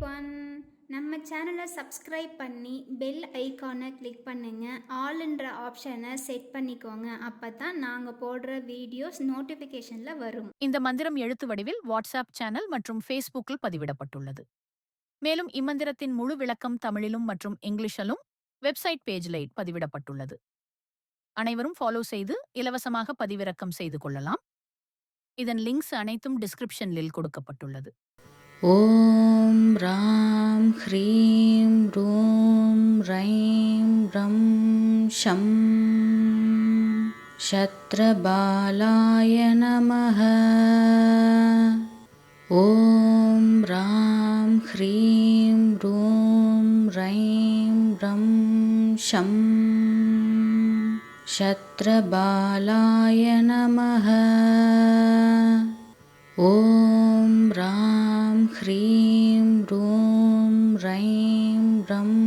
Everyone. நம்ம சேனலை subscribe பண்ணி பெல் ஐக்கானை கிளிக் பண்ணுங்க. ஆல்ன்ற ஆப்ஷனை செட் பண்ணிக்கோங்க. அப்பதான் நாங்க போடுற வீடியோஸ் நோட்டிஃபிகேஷன்ல வரும். இந்த மந்திரம் எழுத்து வடிவில் வாட்ஸ்அப் சேனல் மற்றும் ஃபேஸ்புக்கில் பதிவிடப்பட்டுள்ளது. மேலும் இம்மந்திரத்தின் முழு விளக்கம் தமிழிலும் மற்றும் இங்கிலீஷிலும் வெப்சைட் பேஜில் பதிவிடப்பட்டுள்ளது. அனைவரும் ஃபாலோ செய்து இலவசமாக பதிவிறக்கம் செய்து கொள்ளலாம். இதன் லிங்க்ஸ் அனைத்தும் டிஸ்கிரிப்ஷனில் கொடுக்கப்பட்டுள்ளது. ஓம் ராம் ஹ்ரீம் ரூம் ரைம் ரம் ஷம் ஷத்ரபாலாய நமஹ. ஓம் ராம் ஹ்ரீம் ரூம் ரைம் ரம் ஷம் ஷத்ரபாலாய நமஹ. ஓம் ராம் ஹ்ரீம் ரூம் ரைம் ரம்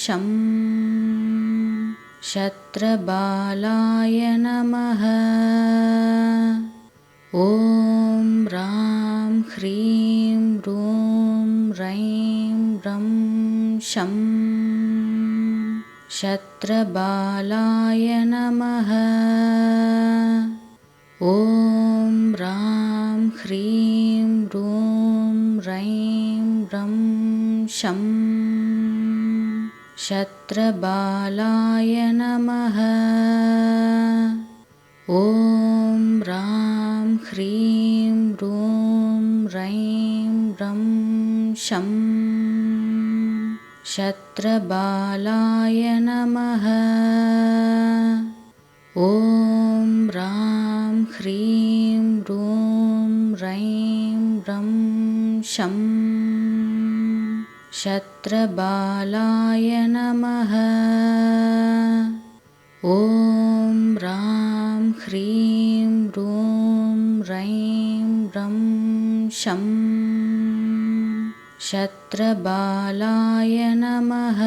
ஷம் ஷத்ரபாலாய நமஹ. ஓம் ராம் ஹ்ரீம் ரூம் ரைம் ரம் ஷம் ஷத்ரபாலாய நமஹ. ஓம் ராம் ஹ்ரீம் ரூம் ரைம் ரம் ஷம் ஷத்ரபாலாய நமஹ. ஓம் ராம் ஹ்ரீம் ரூம் ரைம் ரம் ஷம் ஷத்ரபாலாய நமஹ. ஓம் ராம் ஹ்ரீம் ரூம் ரைம் ரம் ஷம் ஷத்ரபாலாய நமஹ. ஓம் ராம் ஹ்ரீம் ரூம் ரைம் ரம் ஷம் ஷத்ரபாலாய நமஹ.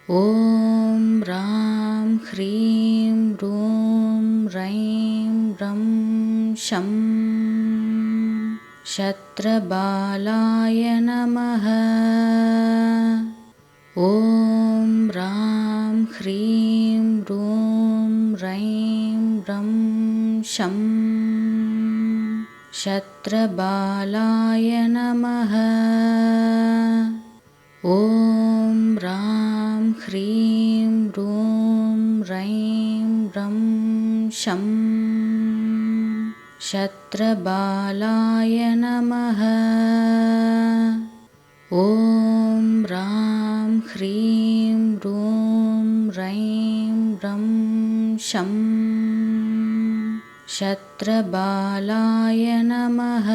ஓம் ராம் ஹ்ரீம் ரூம் ரைம் ரம் ஷம் ஷத்ரபாலாய நமஹ. ஓம் ராம் ஹ்ரீம் ரூம் ரைம் ரம் ஷம் ஷத்ரபாலாய நமஹ. ஓம் ராம் ஹ்ரீம் ரூம் ரைம் ரம் ஷம் ஷத்ரபாலாய நமஹ. ஓம் ராம் ஹ்ரீம் ரூம் ரைம் ரம் ஷம் ஷத்ரபாலாய நமஹ.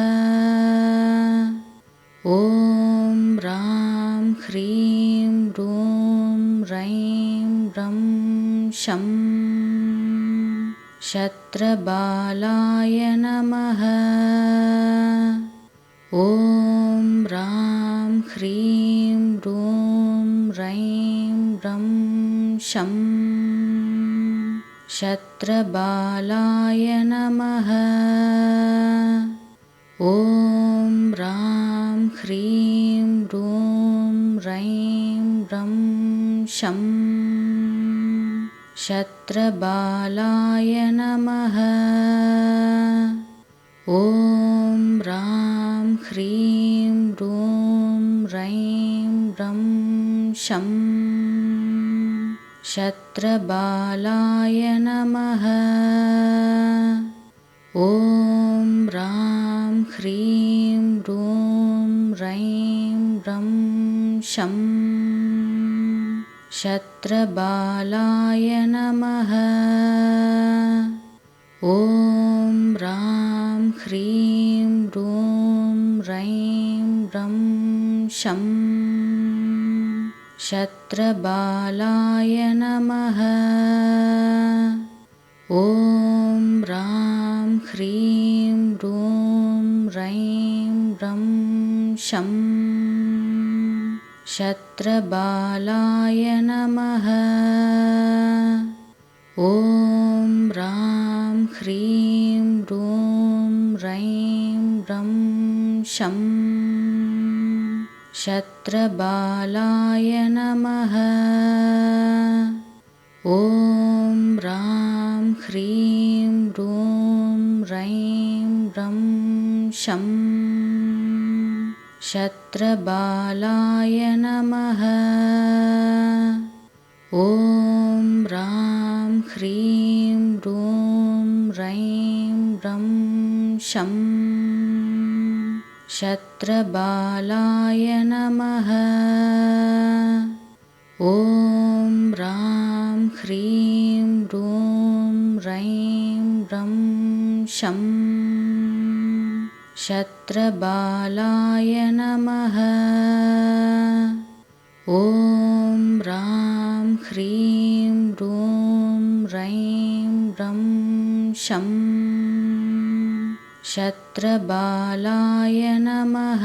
ஓம் ராம் ஹ்ரீம் ரூம் ரைம் ரம் ஷம் ஷத்ரபாலாய நமஹ. ஓம் ராம் ஹ்ரீம் ரூம் ரைம் ரம் ஷம் ஷத்ரபாலாய நமஹ. ஓம் ராம் ஹ்ரீம் ரூம் ரைம் ரம் ஷம் ஷத்ரபாலாய நமஹ. ஓம் ராம் ஹ்ரீம் ரூம் ரைம் ரம் ஷம் ஷத்ரபாலாய நமஹ. ஓம் ராம் ஹ்ரீம் ரூம் ரைம் ரம் ஷம் ஷத்ரபாலாய நமஹ. ஓம் ராம் ஹ்ரீம் ரூம் ரைம் ரம் ஷம் ஷத்ரபாலாய நமஹ. ஓம் ராம் ஹ்ரீம் ரூம் ரைம் ரம் ஷம் ஷத்ரபாலாய நமஹ. ஓம் ராம் ஹ்ரீம் ரூம் ரைம் ரம் ஷம் शत्रबालाय नमः। ॐ ह्रां ह्रीं ह्रूं ह्रैं ह्रं शं शत्रबालाय नमः। ॐ ह्रां ह्रीं ह्रूं ह्रैं ह्रं शं शत्रबालाय नमः। ॐ ह्रां ह्रीं ह्रूं ह्रैं ह्रं शं शत्रबालाय नमः। ॐ ह्रां ह्रीं ह्रूं ह्रैं ह्रं शं शत्रबालाय नमः।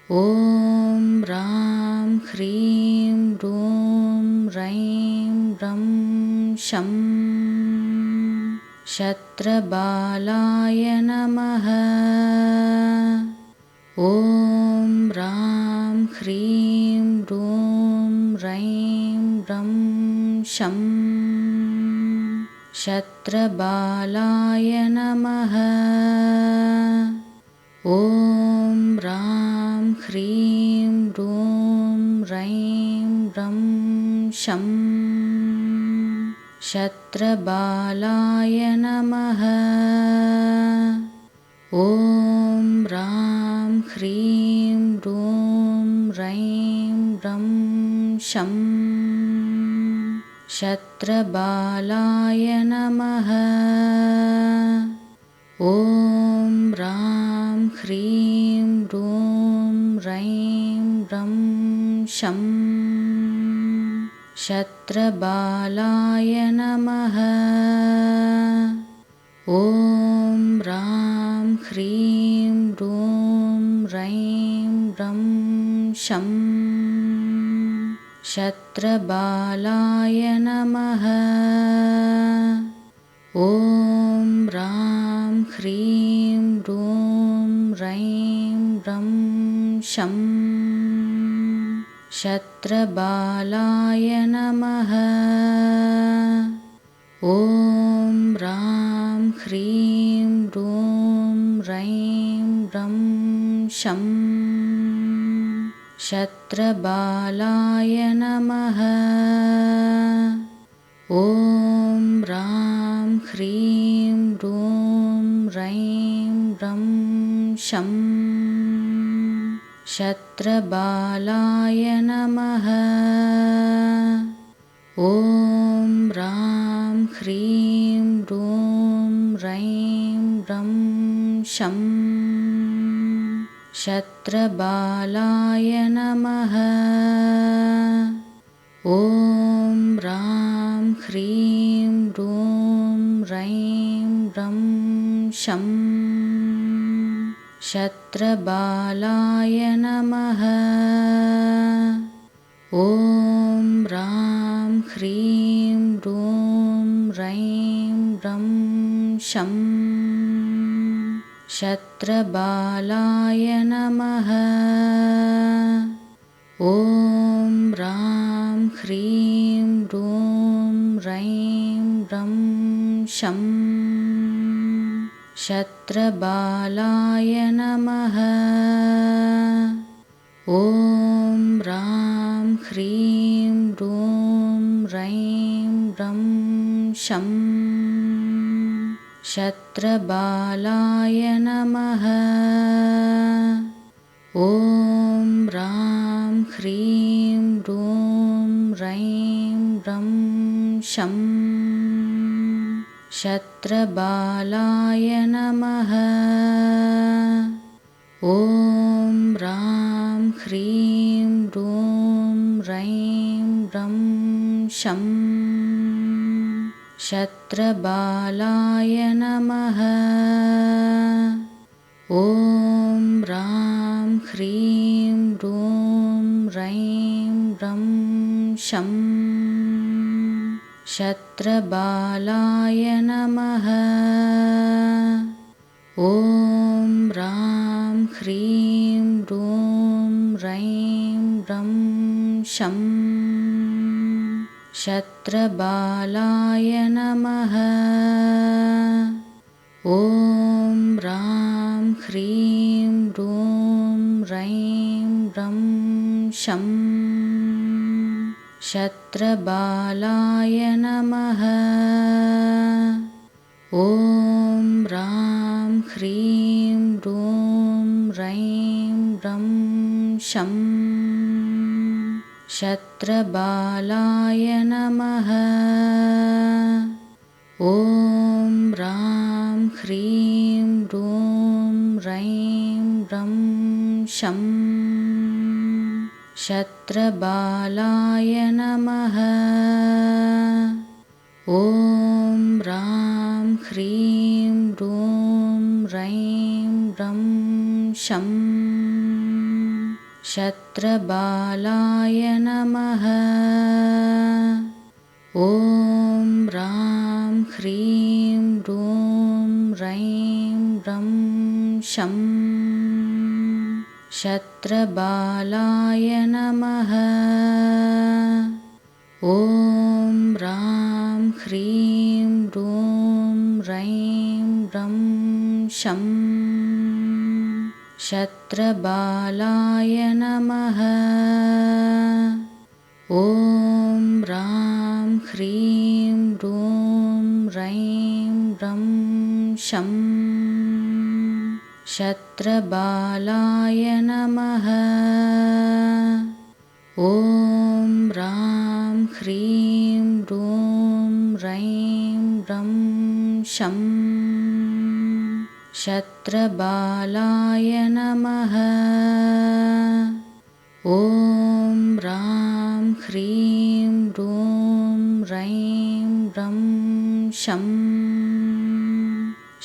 ॐ ह्रां ह्रीं ह्रूं ह्रैं ह्रं शं शत्रबालाय नमः। ॐ ह्रां ह्रीं ह्रूं ह्रैं ह्रं शं शत्रबालाय नमः। ॐ ह्रां ह्रीं ह्रूं ह्रैं ह्रं शं शत्रबालाय नमः। ॐ ह्रां ह्रीं ह्रूं ह्रैं ह्रं शं शत्रबालाय नमः। ॐ ह्रां ह्रीं ह्रूं ह्रैं ह्रं शं शत्रबालाय नमः। ॐ ह्रां ह्रीं ह्रूं ह्रैं ह्रं शं शत्रबालाय नमः। ॐ ह्रां ह्रीं ह्रूं ह्रैं ह्रं शं शत्रबालाय नमः। ॐ ह्रां ह्रीं ह्रूं ह्रैं ह्रं शं शत्रबालाय नमः। ॐ ह्रां ह्रीं ह्रूं ह्रैं ह्रं शं शत्रबालाय नमः। ॐ ह्रां ह्रीं ह्रूं ह्रैं ह्रं शं शत्रबालाय नमः। ॐ ह्रां ह्रीं ह्रूं ह्रैं ह्रं शं शत्रबालाय नमः। ॐ ह्रां ह्रीं ह्रूं ह्रैं ह्रं शं शत्रबालाय नमः। ॐ ह्रां ह्रीं ह्रूं ह्रैं ह्रं शं शत्रबालाय नमः। ॐ ह्रां ह्रीं ह्रूं ह्रैं ह्रं शं शत्रबालाय नमः। ॐ ह्रां ह्रीं ह्रूं ह्रैं ह्रं शं शत्रबालाय नमः। ॐ ह्रां ह्रीं ह्रूं ह्रैं ह्रं शं शत्रबालाय नमः। ॐ ह्रां ह्रीं ह्रूं ह्रैं ह्रं शं शत्रबालाय नमः। ॐ ह्रां ह्रीं ह्रूं शं शत्रबालाय नमः। ॐ ह्रां ह्रीं ह्रूं ह्रैं ह्रं शं शत्रबालाय नमः। ॐ ह्रां ह्रीं ह्रूं ह्रैं ह्रं शं शत्रबालाय नमः। ॐ ह्रां ह्रीं ह्रूं ह्रैं ह्रं शं शत्रबालाय नमः। ॐ ह्रां ह्रीं ह्रूं ह्रैं ह्रं शं शत्रबालाय नमः। ॐ ह्रां ह्रीं ह्रूं ह्रैं ह्रं शं शत्रबालाय नमः। ॐ ह्रां ह्रीं ह्रूं ह्रैं ह्रं शं शत्रबालाय नमः। ॐ ह्रां ह्रीं ह्रूं ह्रैं ह्रं शं शत्रबालाय नमः। ॐ ह्रां ह्रीं ह्रूं ह्रैं ह्रं शं शत्रबालाय नमः। ॐ ह्रां ह्रीं ह्रूं ह्रैं ह्रं शं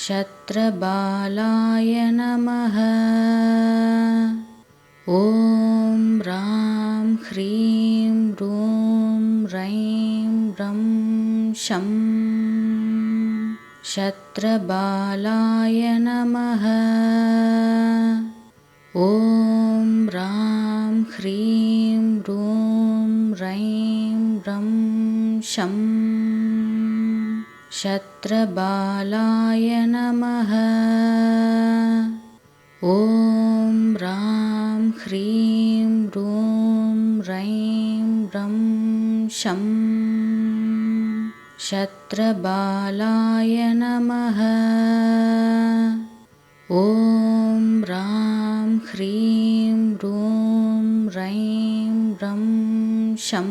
शत्रबालाय नमः। ॐ ह्रां ह्रीं ह्रूं ह्रैं ह्रं शं शत्रबालाय नमः। ॐ ह्रां ह्रीं ह्रूं ह्रैं ह्रं शं शत्रबालाय नमः। ॐ ह्रां ह्रीं ह्रूं ह्रैं ह्रं शं शत्रबालाय नमः। ॐ ह्रां ह्रीं ह्रूं ह्रैं ह्रं शं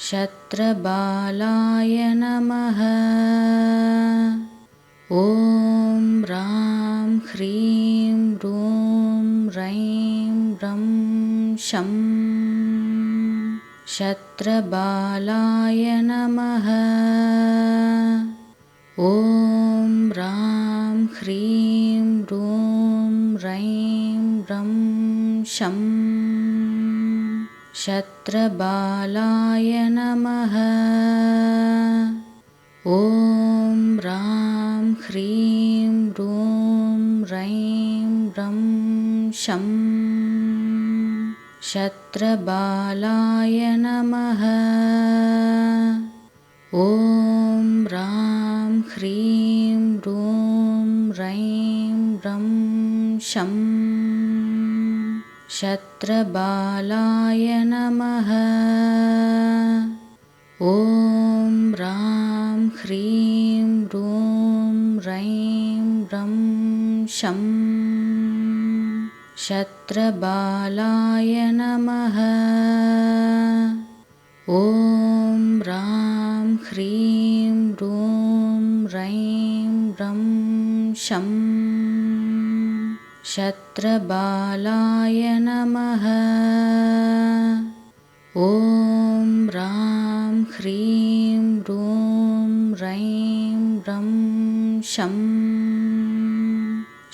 शत्रबालाय नमः। ॐ ह्रां ह्रीं ह्रूं ह्रैं ह्रं शं शत्रबालाय नमः। ॐ ह्रां ह्रीं ह्रूं ह्रैं ह्रं शं शत्रबालाय नमः। ॐ ह्रां ह्रीं ह्रूं ह्रैं ह्रं शं शत्रबालाय नमः। ॐ ह्रां ह्रीं ह्रूं ह्रैं ह्रं शं शत्रबालाय नमः। ॐ ह्रां ह्रीं ह्रूं ह्रैं ह्रं शं शत्रबालाय नमः। ॐ ह्रां ह्रीं ह्रूं ह्रैं ह्रं शं शत्रबालाय नमः। ॐ ह्रां ह्रीं ह्रूं ह्रैं ह्रं शं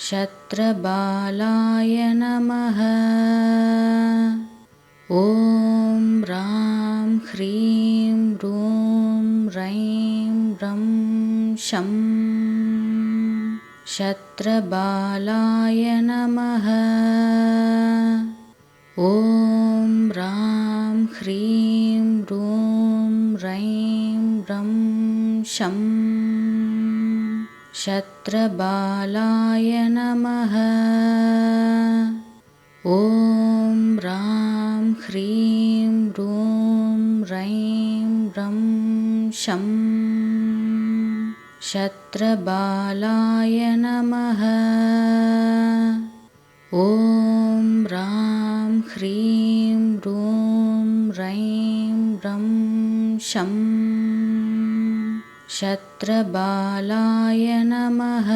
शत्रबालाय नमः। ॐ ह्रां ह्रीं ह्रूं ह्रैं ह्रं शं शत्रबालाय नमः। ॐ ह्रां ह्रीं ह्रूं ह्रैं ह्रं शं शत्रबालाय नमः। ॐ ह्रां ह्रीं ह्रूं ह्रैं ह्रं शं शत्रबालाय नमः। ॐ ह्रां ह्रीं ह्रूं ह्रैं ह्रं शं शत्रबालाय नमः।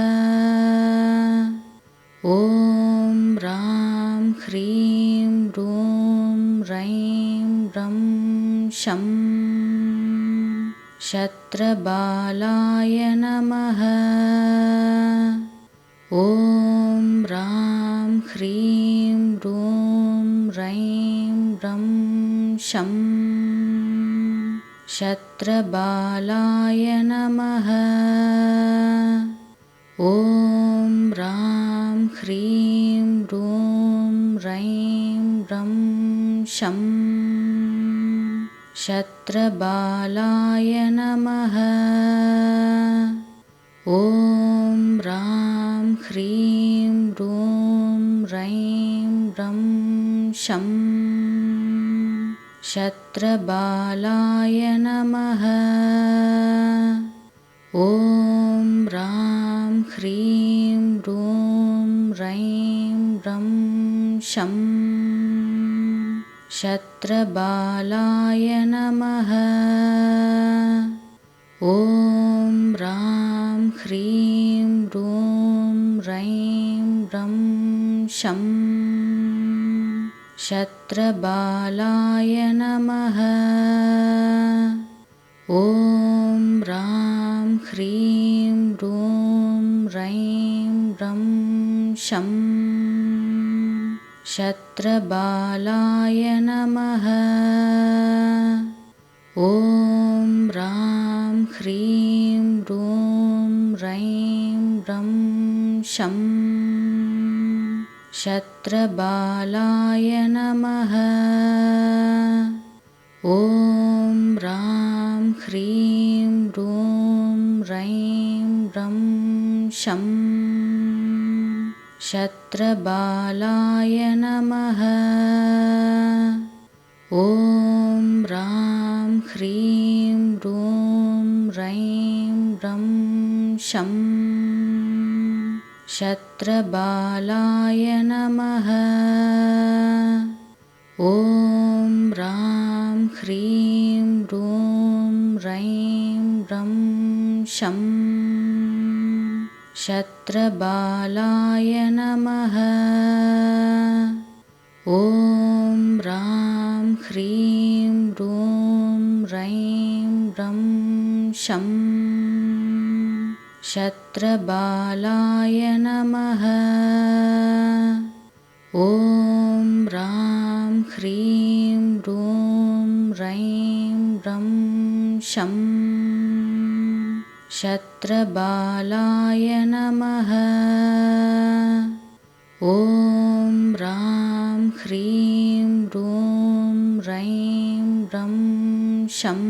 ॐ ह्रां ह्रीं ह्रूं ह्रैं ह्रं शं शत्रबालाय नमः। ॐ ह्रां ह्रीं ह्रूं ह्रैं ह्रं शं शत्रबालाय नमः। ॐ ह्रां ह्रीं ह्रूं ह्रैं ह्रं शं शत्रबालाय नमः। ॐ ह्रां ह्रीं ह्रूं ह्रैं ह्रं शं शत्रबालाय नमः। ॐ ह्रां ह्रीं ह्रूं ह्रैं ह्रं शं शत्रबालाय नमः। ॐ ह्रां ह्रीं ह्रूं ह्रैं ह्रं शं शत्रबालाय नमः। ॐ ह्रां ह्रीं ह्रूं ह्रैं ह्रं शं शत्रबालाय नमः। ॐ ह्रां ह्रीं ह्रूं ह्रैं ह्रं शं शत्रबालाय नमः। ॐ ह्रां ह्रीं ह्रूं ह्रैं ह्रं शं शत्रबालाय नमः। ॐ ह्रां ह्रीं ह्रूं ह्रैं ह्रं शं शत्रबालाय नमः। ॐ ह्रां ह्रीं ह्रूं ह्रैं ह्रं शं शत्रबालाय नमः। ॐ ह्रां ह्रीं ह्रूं ह्रैं ह्रं शं शत्रबालाय नमः। ॐ ह्रां ह्रीं ह्रूं ह्रैं ह्रं शं शत्रबालाय नमः। ॐ ह्रां ह्रीं ह्रूं ह्रैं ह्रं शं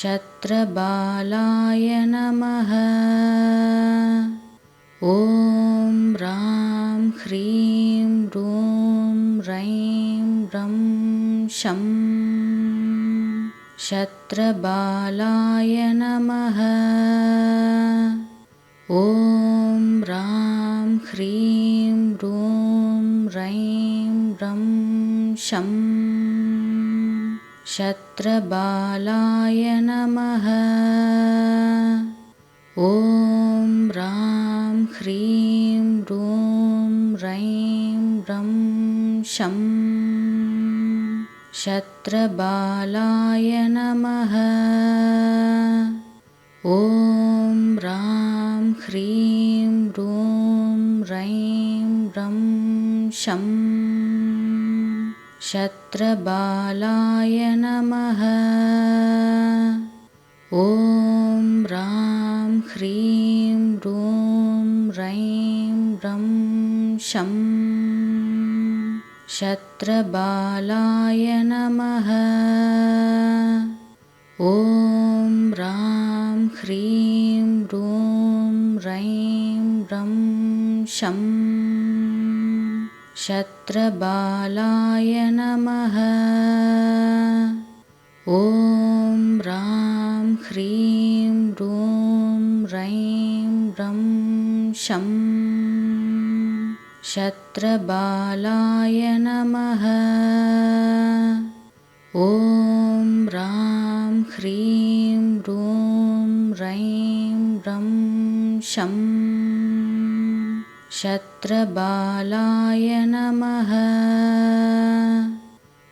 शत्रबालाय नमः। ॐ ह्रां ह्रीं ह्रूं ह्रैं ह्रं शं शत्रबालाय नमः। ॐ ह्रां ह्रीं ह्रूं ह्रैं ह्रं शं शत्रबालाय नमः। ॐ ह्रां ह्रीं ह्रूं ह्रैं ह्रं शं शत्रबालाय नमः। ॐ ह्रां ह्रीं ह्रूं ह्रैं ह्रं शं शत्रबालाय नमः। ॐ ह्रां ह्रीं ह्रूं ह्रैं ह्रं शं शत्रबालाय नमः। ॐ ह्रां ह्रीं ह्रूं ह्रैं ह्रं शं शत्रबालाय नमः। ॐ ह्रां ह्रीं ह्रूं ह्रैं ह्रं शं शत्रबालाय नमः। ॐ ह्रां ह्रीं ह्रूं ह्रैं ह्रं शं शत्रबालाय नमः।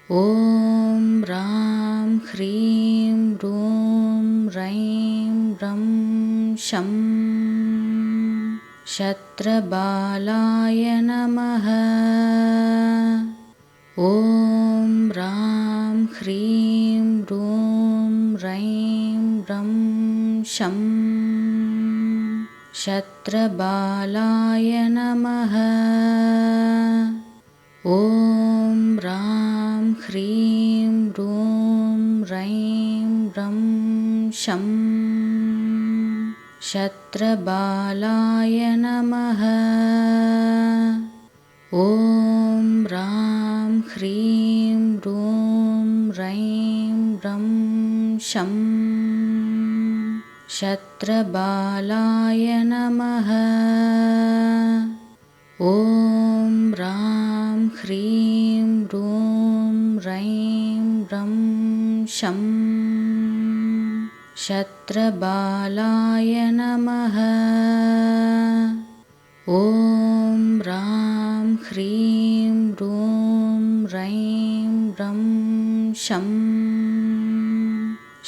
ॐ ह्रां ह्रीं ह्रूं ह्रैं ह्रं शं शत्रबालाय नमः। ॐ ह्रां ह्रीं ह्रूं ह्रैं ह्रं शं शत्रबालाय नमः। ॐ ह्रां ह्रीं ह्रूं ह्रैं ह्रं शं शत्रबालाय नमः। ॐ ह्रां ह्रीं ह्रूं ह्रैं ह्रं शं शत्रबालाय नमः। ॐ ह्रां ह्रीं ह्रूं ह्रैं ह्रं शं शत्रबालाय नमः। ॐ ह्रां ह्रीं ह्रूं ह्रैं ह्रं शं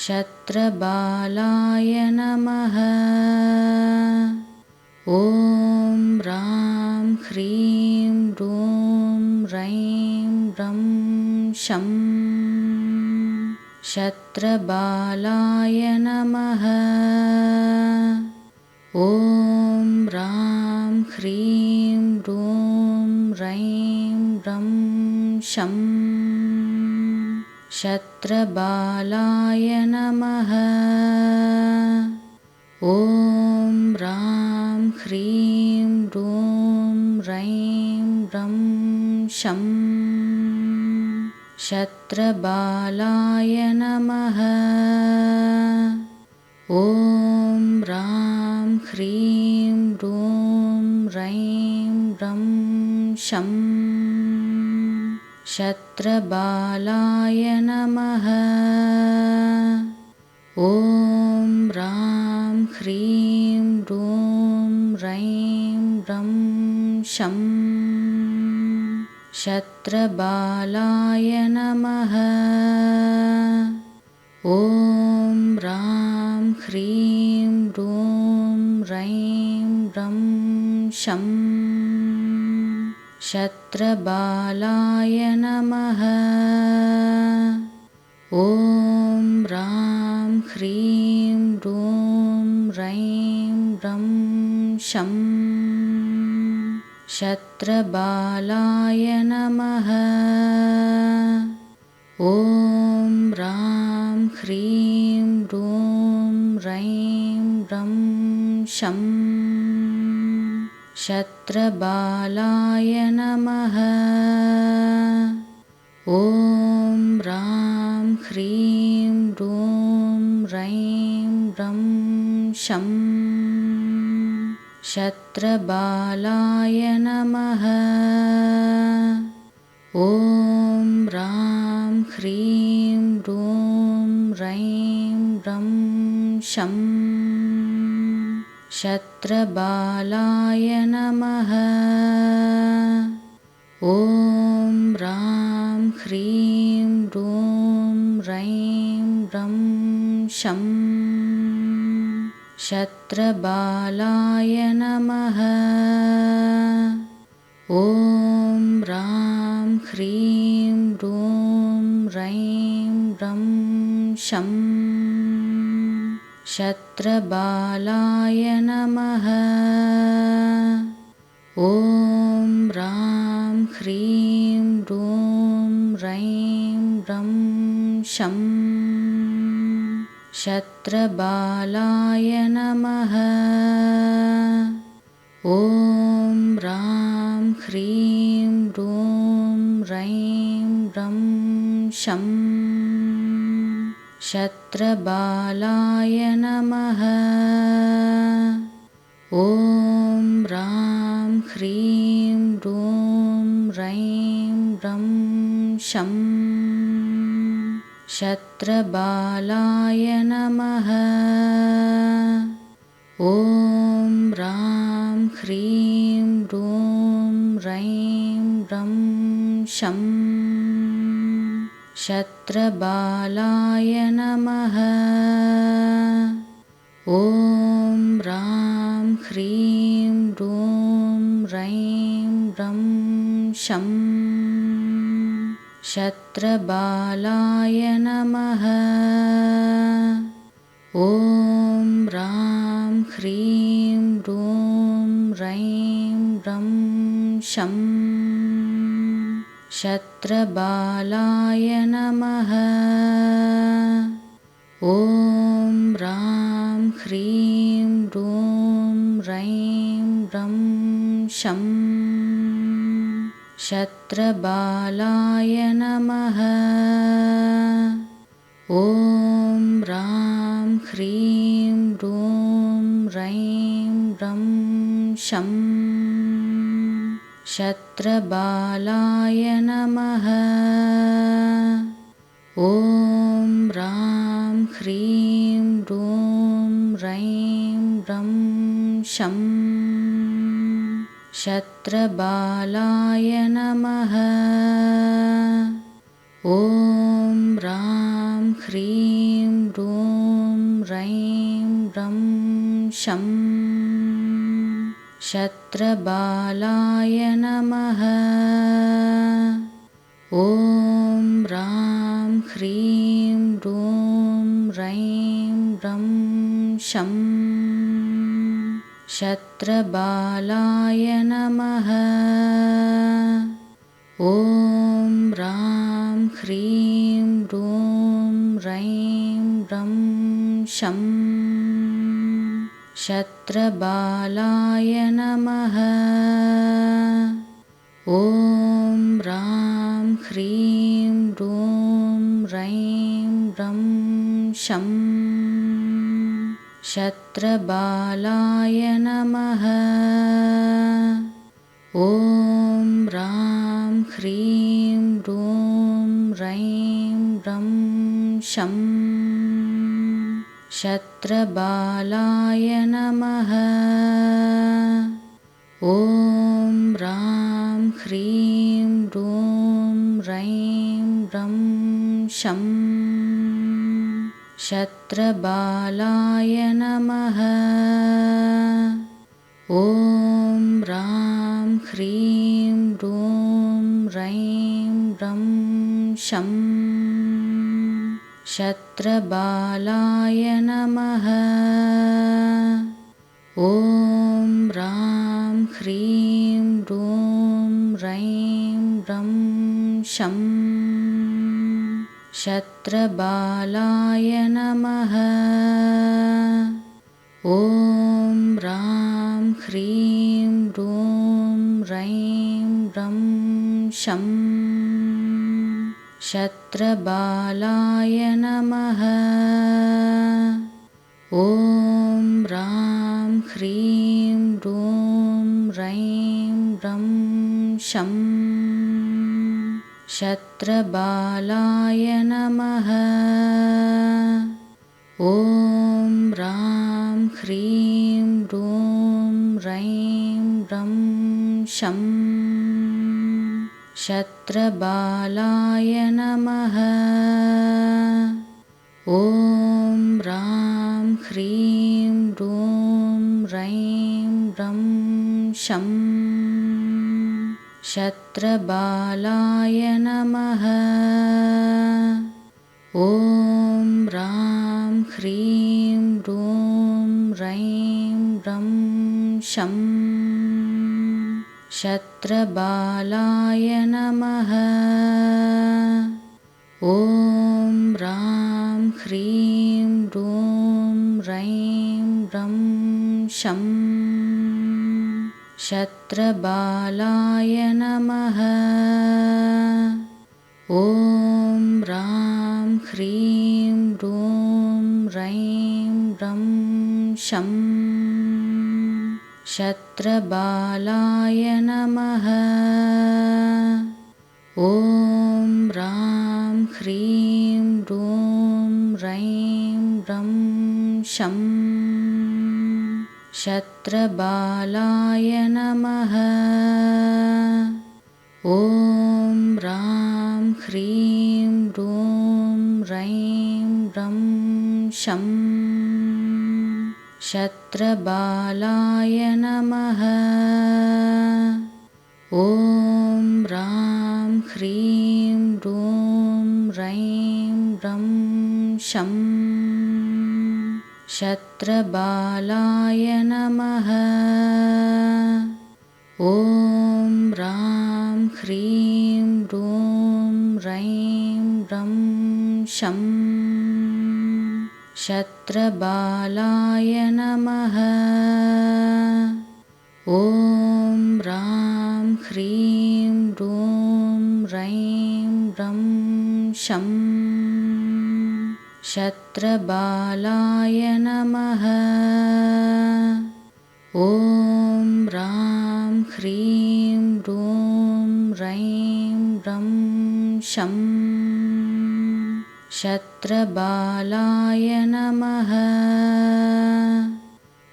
शत्रबालाय नमः। ॐ ह्रां ह्रीं ह्रूं ह्रैं ह्रं शं शत्रबालाय नमः। ॐ ह्रां ह्रीं ह्रूं ह्रैं ह्रं शं शत्रबालाय नमः। ॐ ह्रां ह्रीं ह्रूं ह्रैं ह्रं शं शत्रबालाय नमः। ॐ ह्रां ह्रीं ह्रूं ह्रैं ह्रं शं शत्रबालाय नमः। ॐ ह्रां ह्रीं ह्रूं ह्रैं ह्रं शं शत्रबालाय नमः। ॐ ह्रां ह्रीं ह्रूं ह्रैं ह्रं शं शत्रबालाय नमः। ॐ ह्रां ह्रीं ह्रूं ह्रैं ह्रं शं शत्रबालाय नमः। ॐ ह्रां ह्रीं ह्रूं ह्रैं ह्रं शं शत्रबालाय नमः। ॐ ह्रां ह्रीं ह्रूं ह्रैं ह्रं शं शत्रबालाय नमः। ॐ ह्रां ह्रीं ह्रूं ह्रैं ह्रं शं शत्रबालाय नमः। ॐ ह्रां ह्रीं ह्रूं ह्रैं ह्रं शं शत्रबालाय नमः। ॐ ह्रां ह्रीं ह्रूं ह्रैं ह्रं शं शत्रबालाय नमः। ॐ ह्रां ह्रीं ह्रूं ह्रीं ह्रं शं शत्रबालाय नमः। ॐ ह्रां ह्रीं ह्रूं ह्रैं ह्रं शं शत्रबालाय नमः। ॐ ह्रां ह्रीं ह्रूं ह्रैं ह्रं शं शत्रबालाय नमः। ॐ ह्रां ह्रीं ह्रूं ह्रैं ह्रं शं शत्रबालाय नमः। ॐ ह्रां ह्रीं ह्रूं ह्रैं ह्रं शं शत्रबालाय नमः। ॐ ह्रां ह्रीं ह्रूं ह्रैं ह्रं शं शत्रबालाय नमः। ॐ ह्रां ह्रीं ह्रूं ह्रैं ह्रं शं शत्रबालाय नमः। ॐ ह्रां ह्रीं ह्रूं ह्रैं ह्रं शं शत्रबालाय नमः। ॐ ह्रां ह्रीं ह्रूं ह्रैं ह्रं शं शत्रबालाय नमः। ॐ ह्रां ह्रीं ह्रूं ह्रैं ह्रं शं शत्रबालाय नमः। ॐ ह्रां ह्रीं ह्रूं ह्रैं ह्रं शं शत्रबालाय नमः। ॐ ह्रां ह्रीं ह्रूं ह्रैं ह्रं शं शत्रबालाय नमः। ॐ ह्रां ह्रीं ह्रूं ह्रैं ह्रं शं शत्रबालाय नमः। ॐ ह्रां ह्रीं ह्रूं ह्रैं ह्रं शं शत्रबालाय नमः। ॐ ह्रां ह्रीं ह्रूं ह्रैं ह्रं शं शत्रबालाय नमः। ॐ ह्रां ह्रीं ह्रूं ह्रैं ह्रं शं शत्रबालाय नमः। ॐ ह्रां ह्रीं ह्रूं ह्रैं ह्रं शं शत्रबालाय नमः। ॐ ह्रां ह्रीं ह्रूं ह्रैं ह्रं शं शत्रबालाय नमः। ॐ ह्रां ह्रीं ह्रूं ह्रैं ह्रं शं शत्रबालाय नमः। ॐ ह्रां ह्रीं ह्रूं ह्रैं ह्रं शं शत्रबालाय नमः। ॐ ह्रां ह्रीं ह्रूं ह्रैं ह्रं शं शत्रबालाय नमः। ॐ ह्रां ह्रीं ह्रूं ह्रैं ह्रं शं शत्रबालाय नमः। ॐ ह्रां ह्रीं ह्रूं ह्रैं ह्रं शं शत्रबालाय नमः। ॐ ह्रां ह्रीं ह्रूं ह्रैं ह्रं शं शत्रबालाय नमः। ॐ ह्रां ह्रीं ह्रूं ह्रैं ह्रं शं शत्रबालाय नमः। ॐ ह्रां ह्रीं ह्रूं ह्रैं ह्रं शं शत्रबालाय नमः। ॐ ह्रां ह्रीं ह्रूं ह्रैं ह्रं शं शत्रबालाय नमः। ॐ ह्रां ह्रीं ह्रूं ह्रैं ह्रं शं शत्रबालाय नमः। ॐ ह्रां ह्रीं ह्रूं ह्रैं ह्रं शं शत्रबालाय नमः। ॐ ह्रां ह्रीं ह्रूं ह्रैं ह्रं शं शत्रबालाय नमः।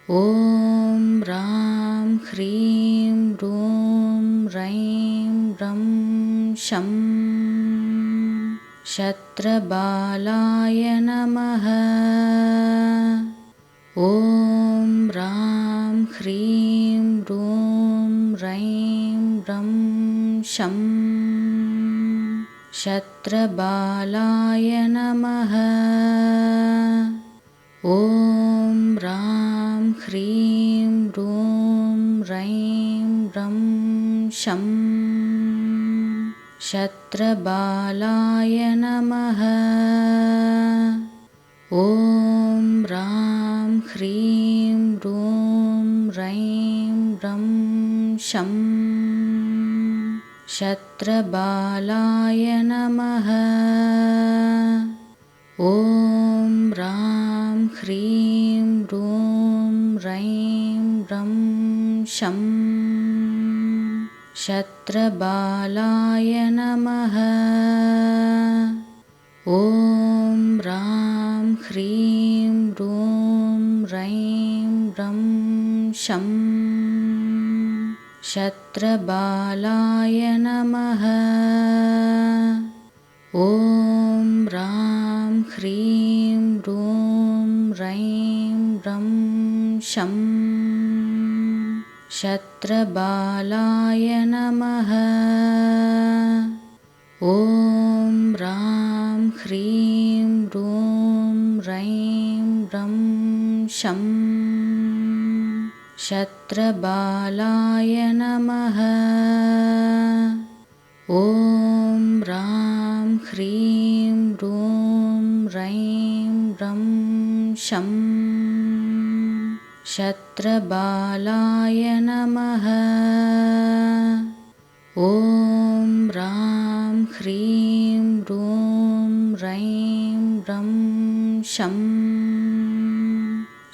ॐ ह्रां ह्रीं ह्रूं ह्रैं ह्रं शं शत्रबालाय नमः। ॐ ह्रां ह्रीं ह्रूं ह्रैं ह्रं शं शत्रबालाय नमः। ॐ ह्रां ह्रीं ह्रूं ह्रैं ह्रं शं शत्रबालाय नमः। ॐ ह्रां ह्रीं ह्रूं ह्रैं ह्रं शं शत्रबालाय नमः। ॐ ह्रां ह्रीं ह्रूं ह्रैं ह्रं शं शत्रबालाय नमः। ॐ ह्रां ह्रीं ह्रूं ह्रैं ह्रं शं शत्रबालाय नमः। ॐ ह्रां ह्रीं ह्रूं ह्रैं ह्रं शं शत्रबालाय नमः। ॐ ह्रां ह्रीं ह्रूं ह्रैं ह्रं शं शत्रबालाय नमः। ॐ ह्रां ह्रीं ह्रूं ह्रैं ह्रं शं शत्रबालाय नमः। ॐ ह्रां ह्रीं ह्रूं ह्रैं ह्रं शं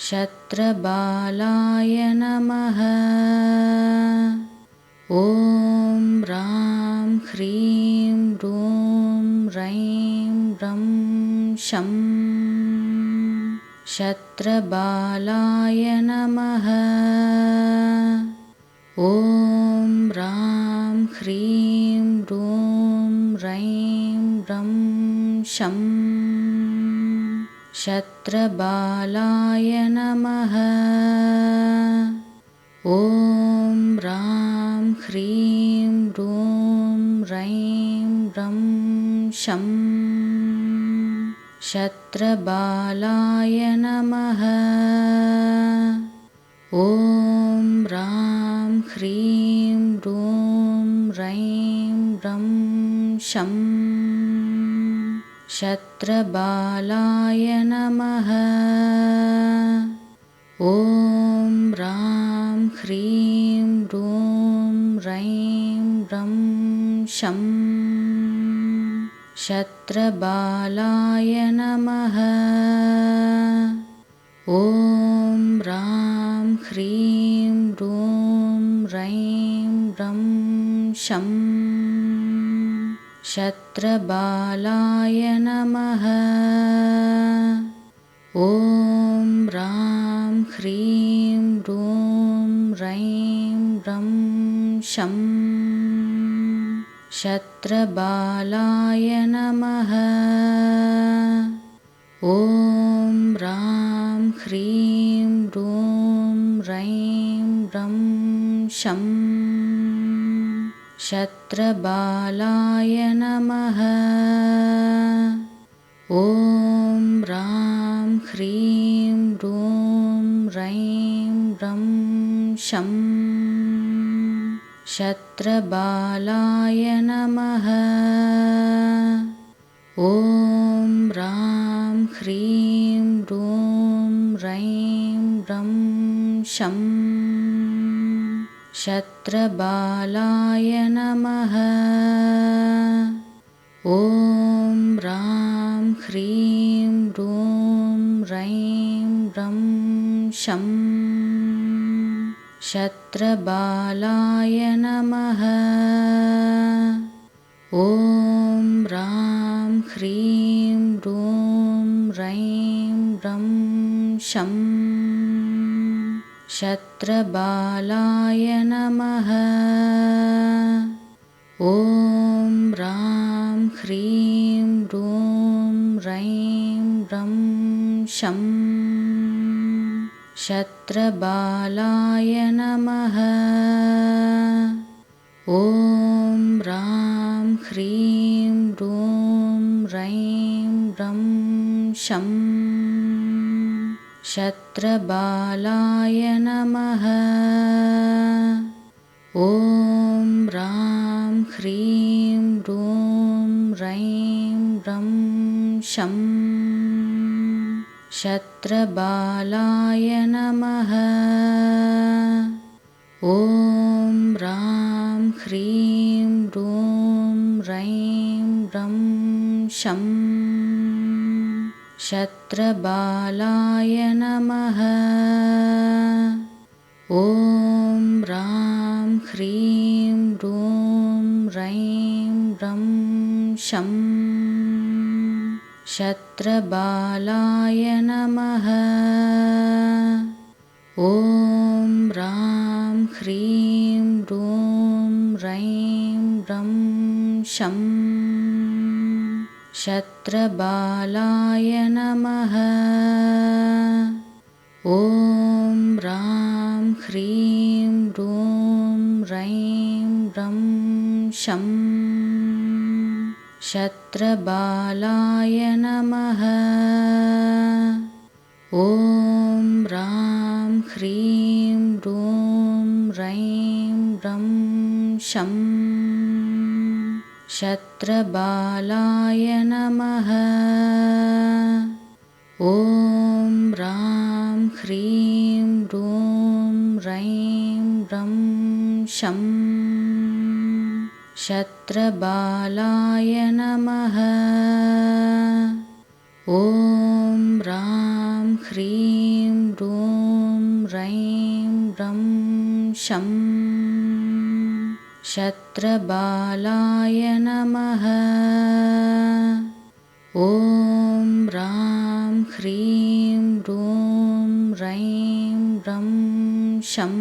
शत्रबालाय नमः। ॐ ह्रां ह्रीं ह्रूं ह्रैं ह्रं शं शत्रबालाय नमः। ॐ ह्रां ह्रीं ह्रूं ह्रैं ह्रं शं शत्रबालाय नमः। ॐ ह्रां ह्रीं ह्रूं ह्रैं ह्रं शं शत्रबालाय नमः। ॐ ह्रां ह्रीं ह्रूं शं शत्रबालाय नमः। ॐ ह्रां ह्रीं ह्रूं ह्रैं ह्रं शं शत्रबालाय नमः। ॐ ह्रां ह्रीं ह्रूं ह्रैं ह्रं शं शत्रबालाय नमः। ॐ ह्रां ह्रीं ह्रूं ह्रैं ह्रं शं शत्रबालाय नमः। ॐ ह्रां ह्रीं ह्रूं ह्रैं ह्रं शं शत्रबालाय नमः। ॐ ह्रां ह्रीं ह्रूं ह्रैं ह्रं शं शत्रबालाय नमः। ॐ ह्रां ह्रीं ह्रूं ह्रैं ह्रं शं शत्रबालाय नमः। ॐ ह्रां ह्रीं ह्रूं ह्रैं ह्रं शं शत्रबालाय नमः। ॐ ह्रां ह्रीं ह्रूं ह्रैं ह्रं शं शत्रबालाय नमः। ॐ ह्रां ह्रीं ह्रूं ह्रैं ह्रं शं शत्रबालाय नमः। ॐ ह्रां ह्रीं ह्रूं ह्रैं ह्रं शं शत्रबालाय नमः। ॐ ह्रां ह्रीं ह्रूं ह्रैं ह्रं शं शत्रबालाय नमः। ॐ ह्रां ह्रीं ह्रूं ह्रैं ह्रं शं शत्रबालाय नमः। ॐ ह्रां ह्रीं ह्रूं ह्रैं ह्रं शं शत्रबालाय नमः। ॐ ह्रां ह्रीं ह्रूं ह्रैं ह्रं शं शत्रबालाय नमः। ॐ ह्रां ह्रीं ह्रूं ह्रैं ह्रं शं शत्रबालाय नमः। ॐ ह्रां ह्रीं ह्रूं ह्रैं ह्रं शं शत्रबालाय नमः। ॐ ह्रां ह्रीं ह्रूं ह्रैं ह्रं शं शत्रबालाय नमः। ॐ ह्रां ह्रीं ह्रूं ह्रैं ह्रं शं शत्रबालाय नमः। ॐ ह्रां ह्रीं ह्रूं ह्रैं ह्रं शं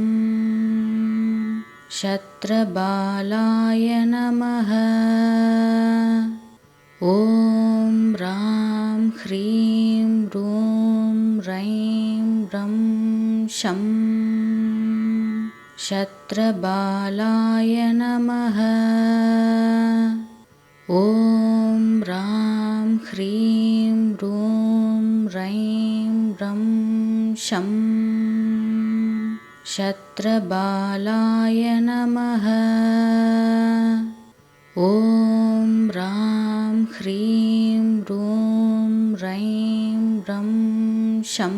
शत्रबालाय नमः। ॐ ह्रां ह्रीं ह्रूं ह्रैं ह्रं शं शत्रबालाय नमः। ॐ ह्रां ह्रीं ह्रूं ह्रैं ह्रं शं शत्रबालाय नमः। ॐ ह्रां ह्रीं ह्रूं ह्रैं ह्रं शं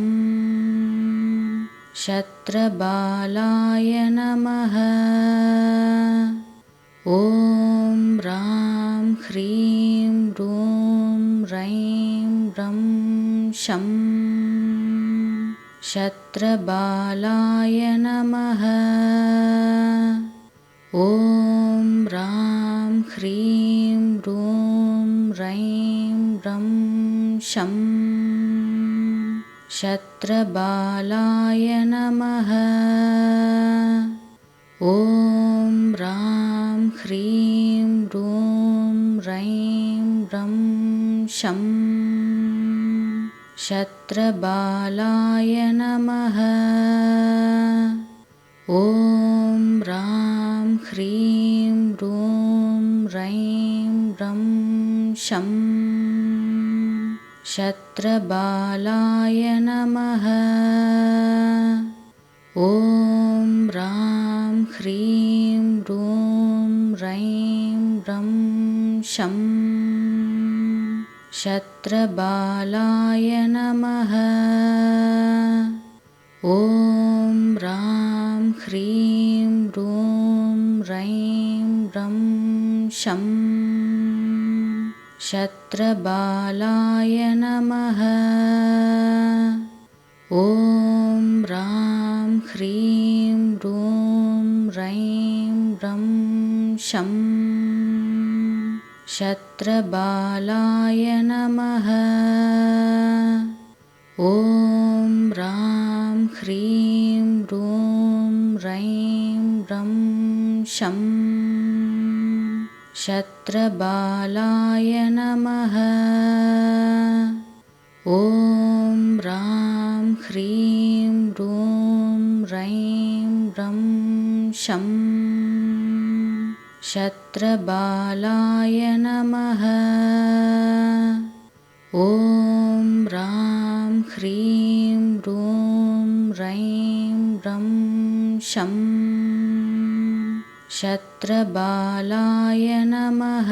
शत्रबालाय नमः। ॐ ह्रां ह्रीं ह्रूं ह्रैं ह्रं शं शत्रबालाय नमः। ॐ ह्रां ह्रीं ह्रूं ह्रैं ह्रं शं शत्रबालाय नमः। ॐ ह्रां ह्रीं ह्रूं ह्रैं ह्रं शं शत्रबालाय नमः। ॐ ह्रां ह्रीं ह्रूं ह्रैं ह्रं शं शत्रबालाय नमः। ॐ ह्रां ह्रीं ह्रूं ह्रैं ह्रं शं शत्रबालाय नमः। ॐ ह्रां ह्रीं ह्रूं ह्रैं ह्रं शं शत्रबालाय नमः। ॐ ह्रां ह्रीं ह्रूं ह्रैं ह्रं शं शत्रबालाय नमः। ॐ ह्रां ह्रीं ह्रूं ह्रैं ह्रं शं शत्रबालाय नमः। ॐ ह्रां ह्रीं ह्रूं ह्रैं ह्रं शं शत्रबालाय नमः। ॐ ह्रां ह्रीं ह्रूं ह्रैं ह्रं शं शत्रबालाय नमः।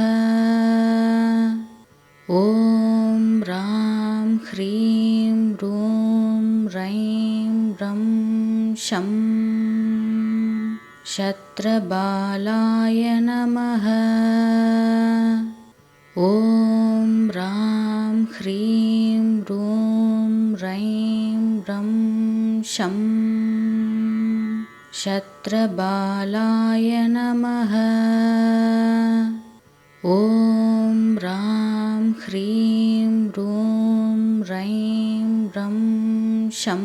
ॐ ह्रां ह्रीं ह्रूं ह्रैं ह्रं शं शत्रबालाय नमः। ॐ ह्रां ह्रीं ह्रूं ह्रैं ह्रं शं शत्रबालाय नमः। ॐ ह्रां ह्रीं ह्रूं ह्रैं ह्रं शं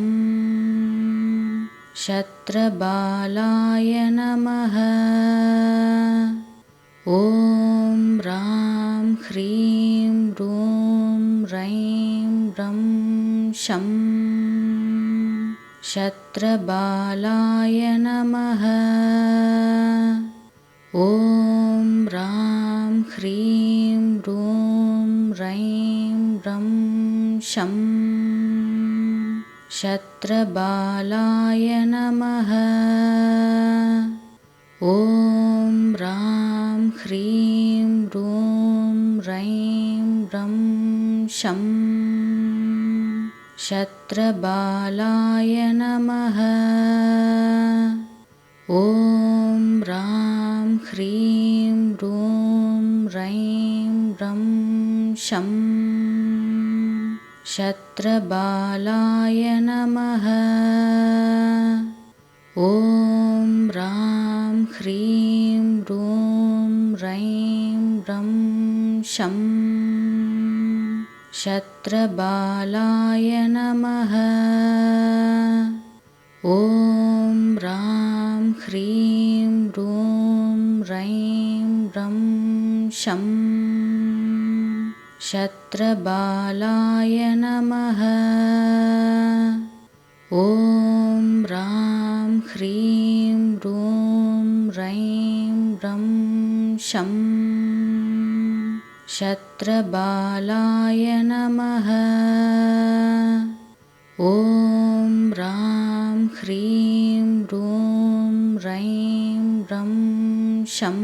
शत्रबालाय नमः। ॐ ह्रां ह्रीं ह्रूं ह्रैं ह्रं शं शत्रबालाय नमः। ॐ ह्रां ह्रीं ह्रूं ह्रैं ह्रं शं शत्रबालाय नमः। ॐ ह्रां ह्रीं ह्रूं ह्रैं ह्रं शं शत्रबालाय नमः। ॐ ह्रां ह्रीं ह्रूं ह्रैं ह्रं शं शत्रबालाय नमः। ॐ ह्रां ह्रीं ह्रूं ह्रैं ह्रं शं शत्रबालाय नमः। ॐ ह्रां ह्रीं ह्रूं ह्रैं ह्रं शं शत्रबालाय नमः। ॐ ह्रां ह्रीं ह्रूं ह्रैं ह्रं शं शत्रबालाय नमः। ॐ ह्रां ह्रीं ह्रूं ह्रैं ह्रं शं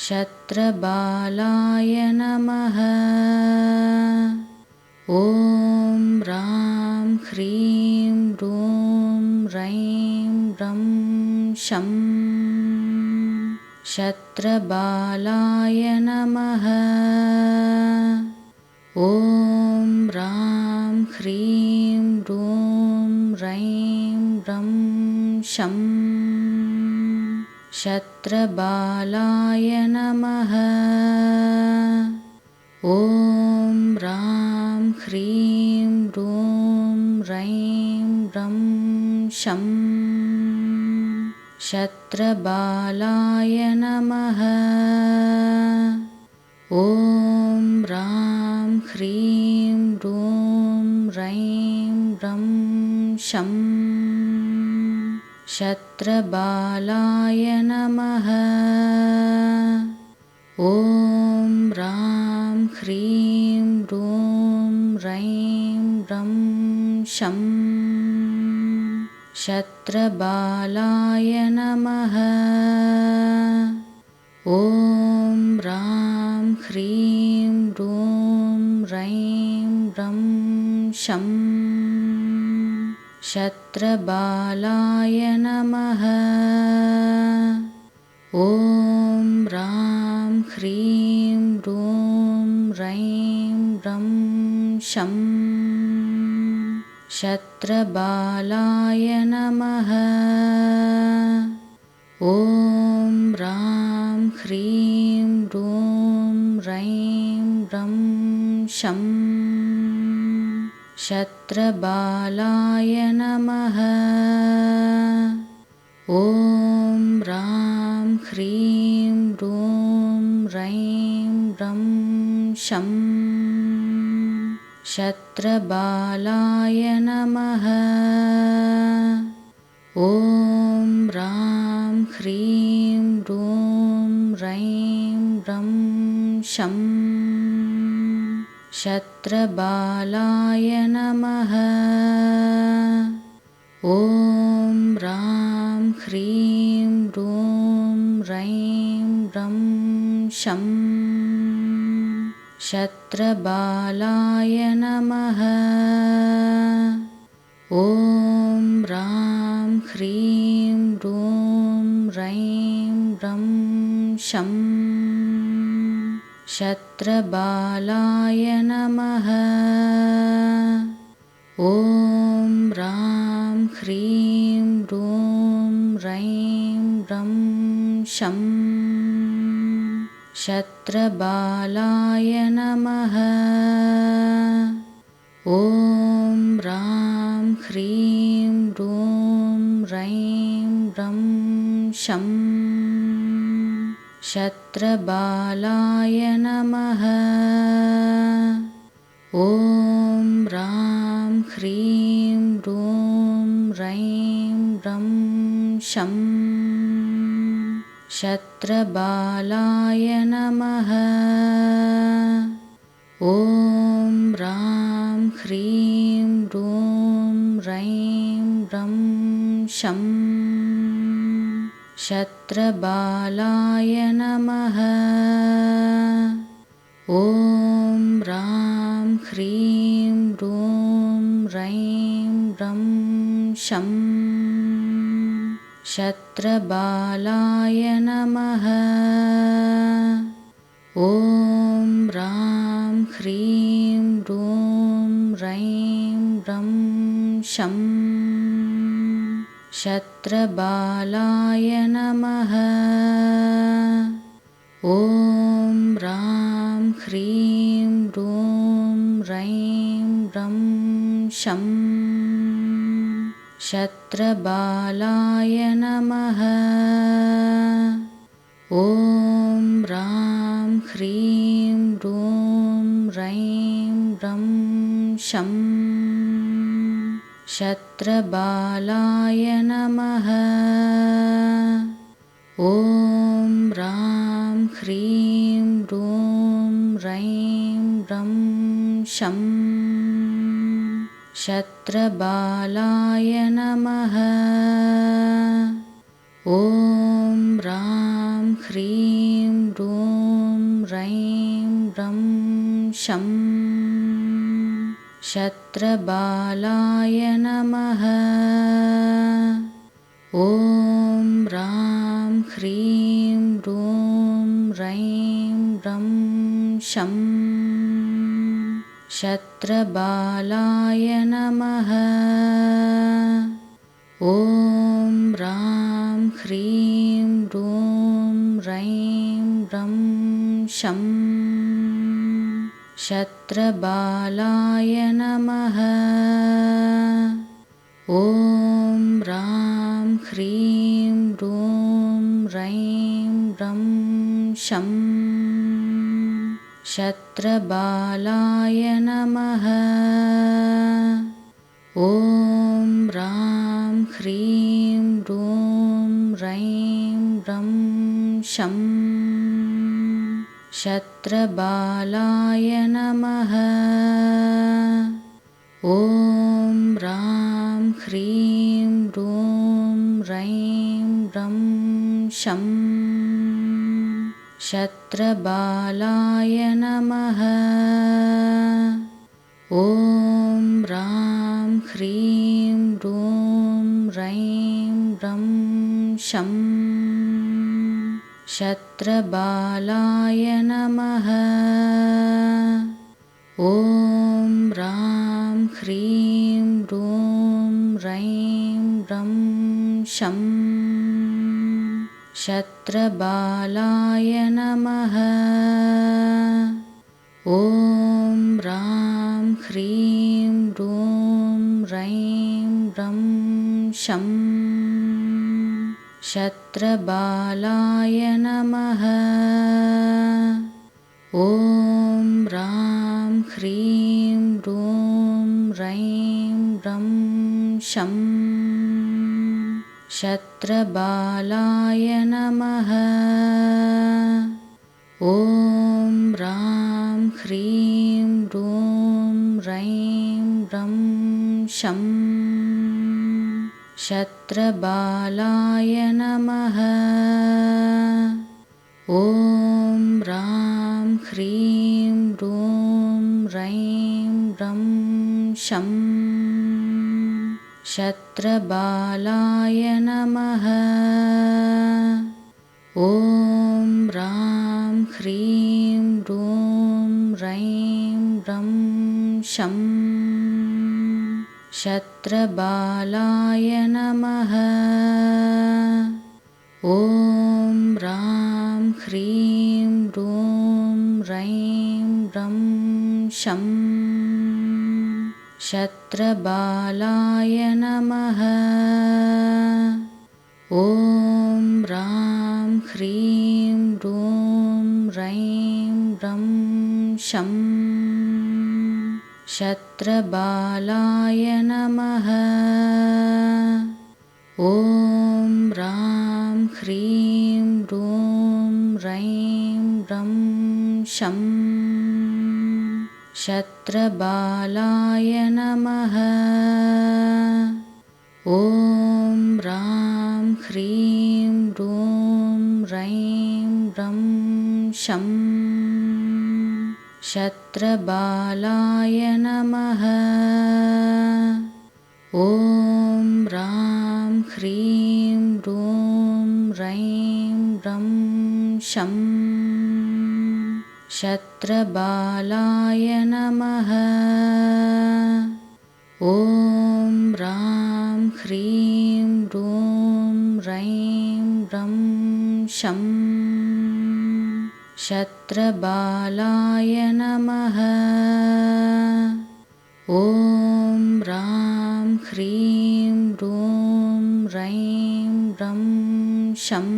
शत्रबालाय नमः। ॐ ह्रां ह्रीं ह्रूं ह्रैं ह्रं शं शत्रबालाय नमः। ॐ ह्रां ह्रीं ह्रूं ह्रैं ह्रं शं शत्रबालाय नमः। ॐ ह्रां ह्रीं ह्रूं ह्रैं ह्रं शं शत्रबालाय नमः। ॐ ह्रां ह्रीं ह्रूं ह्रैं ह्रं शं शत्रबालाय नमः। ॐ ह्रां ह्रीं ह्रूं ह्रैं ह्रं शं शत्रबालाय नमः। ॐ ह्रां ह्रीं ह्रूं ह्रैं ह्रं शं शत्रबालाय नमः। ॐ ह्रां ह्रीं ह्रूं ह्रैं ह्रं शं शत्रबालाय नमः। ॐ ह्रां ह्रीं ह्रूं ह्रैं ह्रं शं शत्रबालाय नमः। ॐ ह्रां ह्रीं ह्रूं ह्रैं ह्रं शं शत्रबालाय नमः। ॐ ह्रां ह्रीं ह्रूं ह्रैं ह्रं शं शत्रबालाय नमः। ॐ ह्रां ह्रीं ह्रूं ह्रैं ह्रं शं शत्रबालाय नमः। ॐ ह्रां ह्रीं ह्रूं ह्रैं ह्रं शं शत्रबालाय नमः। ॐ ह्रां ह्रीं ह्रूं ह्रैं ह्रं शं शत्रबालाय नमः। ॐ ह्रां ह्रीं ह्रूं ह्रैं ह्रं शं शत्रबालाय नमः। ॐ ह्रां ह्रीं ह्रूं ह्रैं ह्रं शं शत्रबालाय नमः। ॐ ह्रां ह्रीं ह्रूं ह्रैं ह्रं शं शत्रबालाय नमः। ॐ ह्रां ह्रीं ह्रूं ह्रैं ह्रं शं शत्रबालाय नमः। ॐ ह्रां ह्रीं ह्रूं ह्रैं ह्रं शं शत्रबालाय नमः। ॐ ह्रां ह्रीं ह्रूं ह्रैं ह्रं शं शत्रबालाय नमः। ॐ ह्रां ह्रीं ह्रूं ह्रैं ह्रं शं शत्रबालाय नमः। ॐ ह्रां ह्रीं ह्रूं ह्रैं ह्रं शं शत्रबालाय नमः। ॐ ह्रां ह्रीं ह्रूं शं शत्रबालाय नमः। ॐ ह्रां ह्रीं ह्रूं ह्रैं ह्रं शं शत्रबालाय नमः। ॐ ह्रां ह्रीं ह्रूं ह्रैं ह्रं शं शत्रबालाय नमः। ॐ ह्रां ह्रीं ह्रूं ह्रैं ह्रं शं शत्रबालाय नमः। ॐ ह्रां ह्रीं ह्रूं ह्रैं ह्रं शं शत्रबालाय नमः। ॐ ह्रां ह्रीं ह्रूं ह्रैं ह्रं शं शत्रबालाय नमः। ॐ ह्रां ह्रीं ह्रूं ह्रैं ह्रं शं शत्रबालाय नमः। ॐ ह्रां ह्रीं ह्रूं ह्रैं ह्रं शं शत्रबालाय नमः। ॐ ह्रां ह्रीं ह्रूं ह्रैं ह्रं शं शत्रबालाय नमः। ॐ ह्रां ह्रीं ह्रूं ह्रैं ह्रं शं शत्रबालाय नमः। ॐ ह्रां ह्रीं ह्रूं ह्रैं ह्रं शं शत्रबालाय नमः। ॐ ह्रां ह्रीं ह्रूं ह्रैं ह्रं शं शत्रबालाय नमः। ॐ ह्रां ह्रीं ह्रूं ह्रैं ह्रं शं शत्रबालाय नमः। ॐ ह्रां ह्रीं ह्रूं ह्रैं ह्रं शं शत्रबालाय नमः। ॐ ह्रां ह्रीं ह्रूं ह्रैं ह्रं शं शत्रबालाय नमः। ॐ ह्रां ह्रीं ह्रूं ह्रैं ह्रं शं शत्रबालाय नमः। ॐ ह्रां ह्रीं ह्रूं ह्रैं ह्रं शं शत्रबालाय नमः। ॐ ह्रां ह्रीं ह्रूं ह्रैं ह्रं शं शत्रबालाय नमः। ॐ ह्रां ह्रीं ह्रूं ह्रैं ह्रं शं शत्रबालाय नमः। ॐ ह्रां ह्रीं ह्रूं ह्रैं ह्रं शं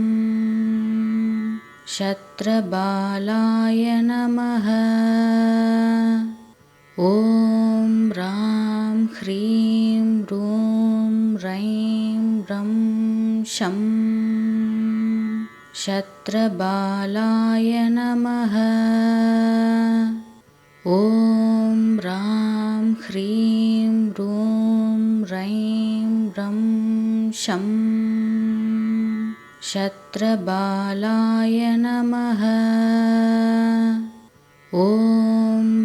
शत्रबालाय नमः। ॐ ह्रां ह्रीं ह्रूं ह्रैं ह्रं शं शत्रबालाय नमः। ॐ ह्रां ह्रीं ह्रूं ह्रैं ह्रं शं शत्रबालाय नमः। ॐ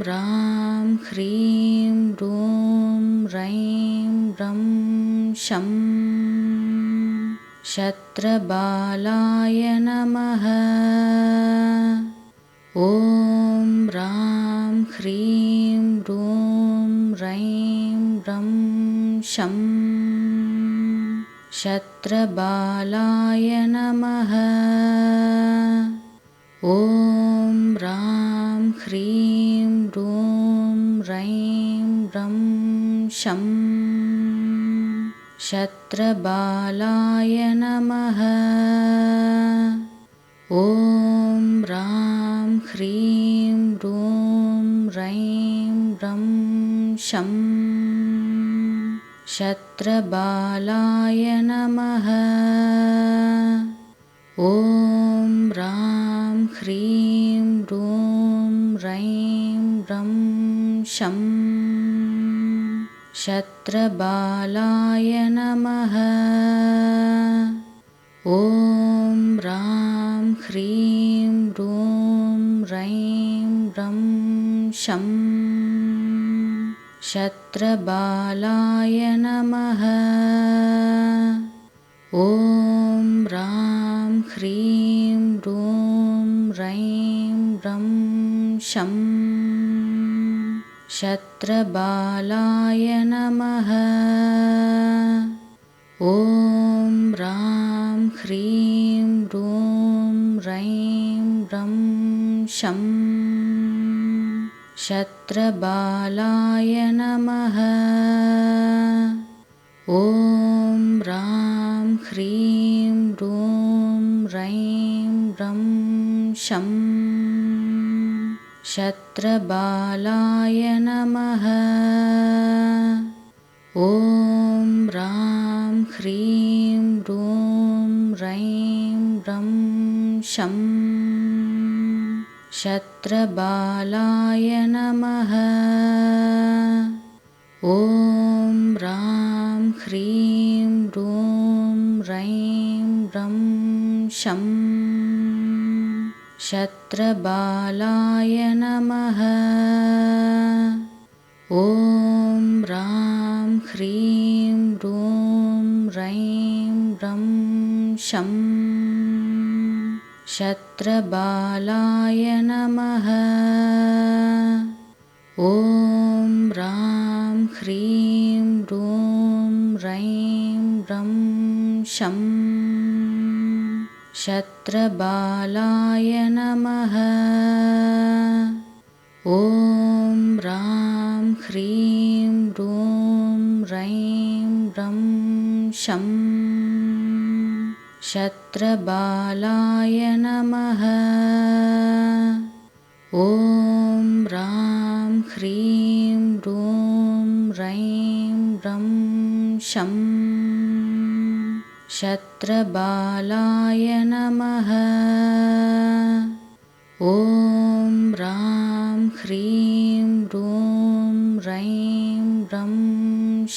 ह्रां ह्रीं ह्रूं ह्रैं ह्रं शं शत्रबालाय नमः। ॐ ह्रां ह्रीं ह्रूं ह्रैं ह्रं शं शत्रबालाय नमः। ॐ ह्रां ह्रीं ह्रूं ह्रैं ह्रं शं शत्रबालाय नमः। ॐ ह्रां ह्रीं ह्रूं ह्रैं ह्रं शं शत्रबालाय नमः। ॐ ह्रां ह्रीं ह्रूं ह्रैं ह्रं शं शत्रबालाय नमः। ॐ ह्रां ह्रीं ह्रूं ह्रैं ह्रं शं शत्रबालाय नमः। ॐ ह्रां ह्रीं ह्रूं ह्रैं ह्रं शं शत्रबालाय नमः। ॐ ह्रां ह्रीं ह्रूं ह्रैं ह्रं शं शत्रबालाय नमः। ॐ ह्रां ह्रीं ह्रूं ह्रैं ह्रं शं शत्रबालाय नमः। ॐ ह्रां ह्रीं ह्रूं ह्रैं ह्रं शं शत्रबालाय नमः। ॐ ह्रां ह्रीं ह्रूं ह्रैं ह्रं शं शत्रबालाय नमः। ॐ ह्रां ह्रीं ह्रूं ह्रैं ह्रं शं शत्रबालाय नमः। ॐ ह्रां ह्रीं ह्रूं ह्रैं ह्रं शं शत्रबालाय नमः। ॐ ह्रां ह्रीं ह्रूं ह्रैं ह्रं शं शत्रबालाय नमः। ॐ ह्रां ह्रीं ह्रूं ह्रैं ह्रं शं शत्रबालाय नमः। ॐ ह्रां ह्रीं ह्रूं ह्रैं ह्रं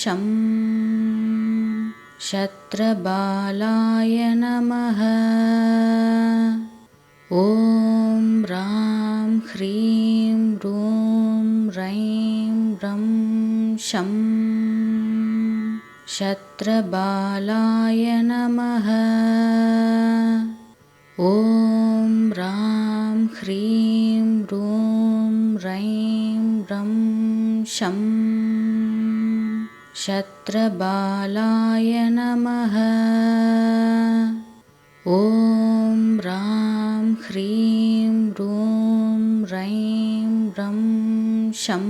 शं शत्रबालाय नमः। ॐ ह्रां ह्रीं ह्रूं ह्रैं ह्रं शं शत्रबालाय नमः। ॐ ह्रां ह्रीं ह्रूं ह्रैं ह्रं शं शत्रबालाय नमः। ॐ ह्रां ह्रीं ह्रूं ह्रैं ह्रं शं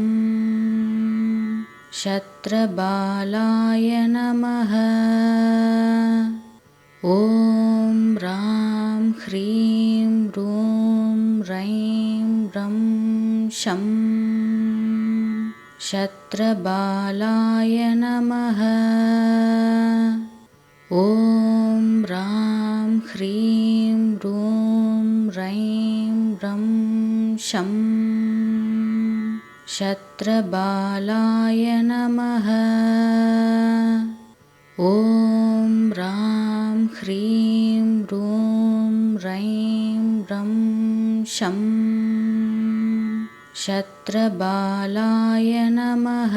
शत्रबालाय नमः। ॐ ह्रां ह्रीं ह्रूं ह्रैं ह्रं शं शत्रबालाय नमः। ॐ ह्रां ह्रीं ह्रूं ह्रैं ह्रं शं शत्रबालाय नमः। ॐ ह्रां ह्रीं ह्रूं ह्रैं ह्रं शं शत्रबालाय नमः